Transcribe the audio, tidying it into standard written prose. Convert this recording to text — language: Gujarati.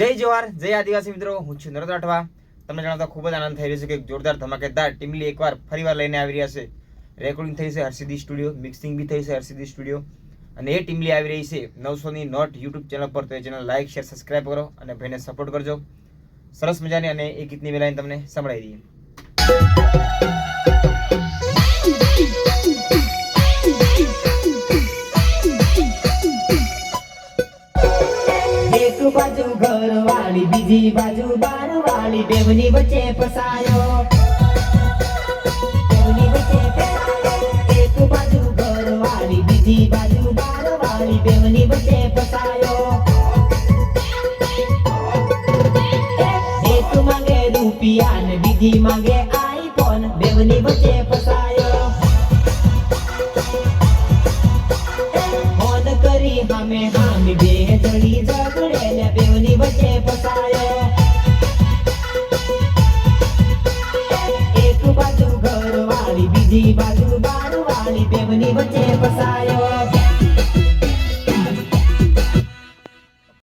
જય જવાહર, જય આદિવાસી મિત્રો. હું છું નરેન્દ્ર રાઠવા. તમને જણાવતા ખૂબ જ આનંદ થઈ રહ્યો છે કે જોરદાર ધમાકેદાર ટીમલી એકવાર ફરીવાર લઈને આવી રહ્યા છે. રેકોર્ડિંગ થઈ છે હર્ષિદી સ્ટુડિયો, મિક્સિંગ બી થઈ છે હર્ષિદી સ્ટુડિયો, અને એ ટીમલી આવી રહી છે 900ની નોટ યુટ્યુબ ચેનલ પર. તો એ ચેનલ લાઈક, શેર, સબસ્ક્રાઈબ કરો અને ભાઈને સપોર્ટ કરજો. સરસ મજાની અને એ ગીતની વેલાઈને તમને સંભળાવી દઈએ. એક બાજુ ઘર વાળી, બીજી બાજુ બાર વાળી, બેવની વચ્ચે ફસાયો. બેવની વચ્ચે ફસાયો. એક બાજુ ઘર વાળી, બીજી બાજુ બાર વાળી, બેવની વચ્ચે ફસાયો. એક માંગે રૂપિયા ને બીજી માંગે આઈફોન, બેવની વચ્ચે ફસાયો. ફોન કરી હામે હામી બે જણી ઝઘડે ને બેવની વચ્ચે ફસાયો. એક બાજુ ઘર વાળી, બીજી બાજુ